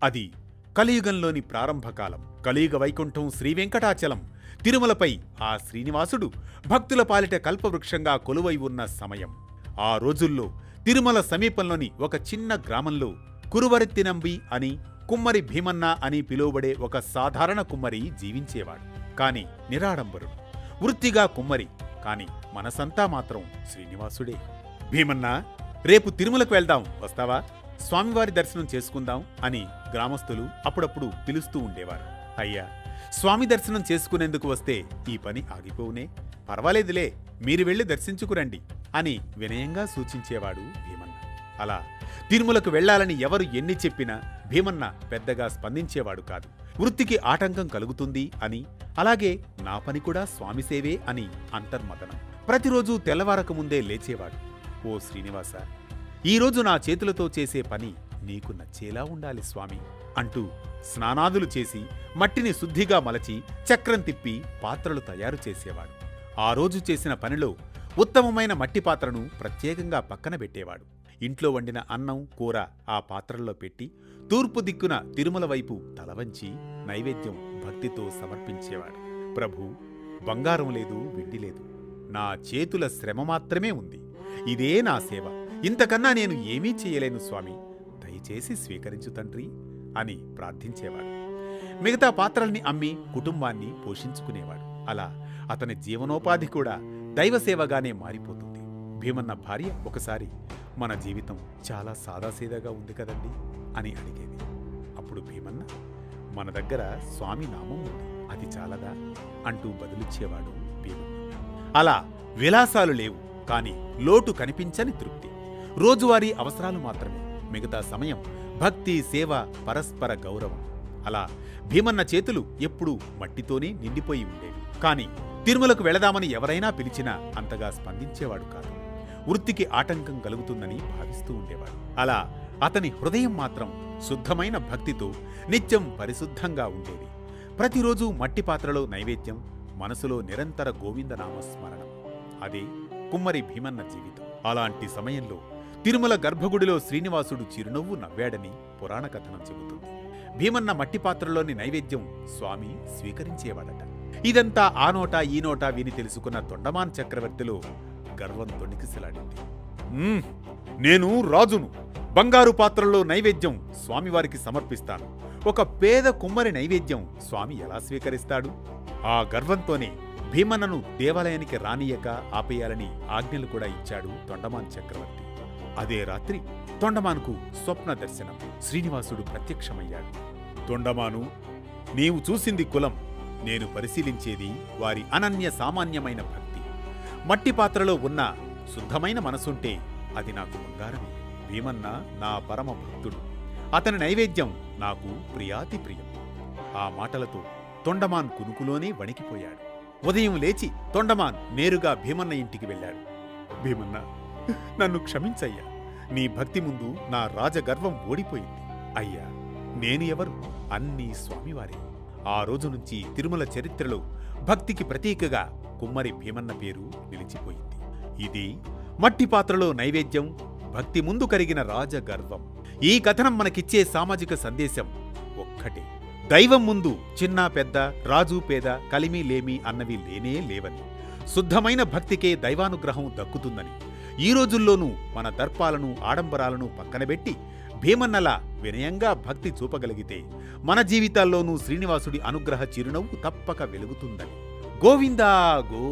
అది కలియుగంలోని ప్రారంభకాలం. కలియుగ వైకుంఠం శ్రీవెంకటాచలం తిరుమలపై ఆ శ్రీనివాసుడు భక్తుల పాలిట కల్పవృక్షంగా కొలువై ఉన్న సమయం. ఆ రోజుల్లో తిరుమల సమీపంలోని ఒక చిన్న గ్రామంలో కురువరెత్తినంబి అని, కుమ్మరి భీమన్న అని పిలువబడే ఒక సాధారణ కుమ్మరి జీవించేవాడు. కాని నిరాడంబరుడు, వృత్తిగా కుమ్మరి, కాని మనసంతా మాత్రం శ్రీనివాసుడే. భీమన్నా, రేపు తిరుమలకు వెళ్దాం, వస్తావా? స్వామివారి దర్శనం చేసుకుందాం అని గ్రామస్తులు అప్పుడప్పుడు పిలుస్తూ ఉండేవారు. అయ్యా, స్వామి దర్శనం చేసుకునేందుకు వస్తే ఈ పని ఆగిపోవునే, పర్వాలేదులే, మీరు వెళ్ళి దర్శించుకురండి అని వినయంగా సూచించేవాడు భీమన్న. అలా తిరుమలకు వెళ్లాలని ఎవరు ఎన్ని చెప్పినా భీమన్న పెద్దగా స్పందించేవాడు కాదు. వృత్తికి ఆటంకం కలుగుతుంది అని, అలాగే నా పని కూడా స్వామి సేవే అని అంతర్మతనం. ప్రతిరోజు తెల్లవారక ముందే లేచేవాడు. ఓ శ్రీనివాస, ఈరోజు నా చేతులతో చేసే పని నీకు నచ్చేలా ఉండాలి స్వామి అంటూ స్నానాదులు చేసి మట్టిని శుద్ధిగా మలచి చక్రం తిప్పి పాత్రలు తయారు చేసేవాడు. ఆ రోజు చేసిన పనిలో ఉత్తమమైన మట్టి పాత్రను ప్రత్యేకంగా పక్కన పెట్టేవాడు. ఇంట్లో వండిన అన్నం, కూర ఆ పాత్రల్లో పెట్టి తూర్పు దిక్కున తిరుమల వైపు తలవంచి నైవేద్యం భక్తితో సమర్పించేవాడు. ప్రభూ, బంగారం లేదు, వెండి లేదు, నా చేతుల శ్రమ మాత్రమే ఉంది. ఇదే నా సేవ, ఇంతకన్నా నేను ఏమీ చేయలేను స్వామి, దయచేసి స్వీకరించు తండ్రి అని ప్రార్థించేవాడు. మిగతా పాత్రల్ని అమ్మి కుటుంబాన్ని పోషించుకునేవాడు. అలా అతని జీవనోపాధి కూడా దైవసేవగానే మారిపోతుంది. భీమన్న భార్య ఒకసారి, మన జీవితం చాలా సాదాసీదాగా ఉంది కదండి అని అడిగేది. అప్పుడు భీమన్న, మన దగ్గర స్వామి నామం ఉంది, అది చాలదా అంటూ బదులిచ్చేవాడు భీమన్న. అలా విలాసాలు లేవు, కాని లోటు కనిపించని తృప్తి. రోజువారీ అవసరాలు మాత్రమే, మిగతా సమయం భక్తి, సేవ, పరస్పర గౌరవం. అలా భీమన్న చేతులు ఎప్పుడూ మట్టితోనే నిండిపోయి ఉండేవి. కాని తిరుమలకు వెళదామని ఎవరైనా పిలిచినా అంతగా స్పందించేవాడు కాదు. వృత్తికి ఆటంకం కలుగుతుందని భావిస్తూ ఉండేవాడు. అలా అతని హృదయం మాత్రం శుద్ధమైన భక్తితో నిత్యం పరిశుద్ధంగా ఉండేది. ప్రతిరోజు మట్టి పాత్రలో నైవేద్యం, మనసులో నిరంతర గోవిందనామ స్మరణం. అదే కుమ్మరి భీమన్న జీవితం. అలాంటి సమయంలో తిరుమల గర్భగుడిలో శ్రీనివాసుడు చిరునవ్వు నవ్వాడని పురాణ కథనం చెబుతుంది. భీమన్న మట్టి పాత్రలోని నైవేద్యం స్వామి స్వీకరించేవాడట. ఇదంతా ఆ నోటా ఈ నోటా విని తెలుసుకున్న తొండమాన్ చక్రవర్తిలో గర్వం తొణికిసలాడింది. నేను రాజును, బంగారు పాత్రలో నైవేద్యం స్వామివారికి సమర్పిస్తాను. ఒక పేద కుమ్మరి నైవేద్యం స్వామి ఎలా స్వీకరిస్తాడు? ఆ గర్వంతోనే భీమన్నను దేవాలయానికి రానియక ఆపేయాలని ఆజ్ఞలు కూడా ఇచ్చాడు తొండమాన్ చక్రవర్తి. అదే రాత్రి తొండమాన్కు స్వప్న దర్శనం. శ్రీనివాసుడు ప్రత్యక్షమయ్యాడు. తొండమాను, నీవు చూసింది కులం, నేను పరిశీలించేది వారి అనన్య సామాన్యమైన భక్తి. మట్టి పాత్రలో ఉన్న శుద్ధమైన మనసుంటే అది నాకు బంగారమే. భీమన్న నా పరమ భక్తుడు, అతని నైవేద్యం నాకు ప్రియాతి ప్రియం. ఆ మాటలతో తొండమాన్ కునుకులోనే వణికిపోయాడు. ఉదయం లేచి తొండమాన్ నేరుగా భీమన్న ఇంటికి వెళ్ళాడు. భీమన్న, నన్ను క్షమించయ్యా, నీ భక్తి ముందు నా రాజగర్వం ఓడిపోయింది. అయ్యా, నేను ఎవరు? అన్నీ స్వామివారే. ఆ రోజు నుంచి తిరుమల చరిత్రలో భక్తికి ప్రతీకగా కుమ్మరి భీమన్న పేరు నిలిచిపోయింది. ఇది మట్టి పాత్రలో నైవేద్యం, భక్తి ముందు కరిగిన రాజగర్వం. ఈ కథనం మనకిచ్చే సామాజిక సందేశం ఒక్కటే: దైవం ముందు చిన్న పెద్ద, రాజు పేద, కలిమి లేమి అన్నవి లేనే లేవని, శుద్ధమైన భక్తికే దైవానుగ్రహం దక్కుతుందని. ఈ రోజుల్లోనూ మన దర్పాలను, ఆడంబరాలను పక్కనబెట్టి భీమన్నలా వినయంగా భక్తి చూపగలిగితే మన జీవితాల్లోనూ శ్రీనివాసుడి అనుగ్రహ చిరునవ్వు తప్పక వెలుగుతుందని. గోవిందా గో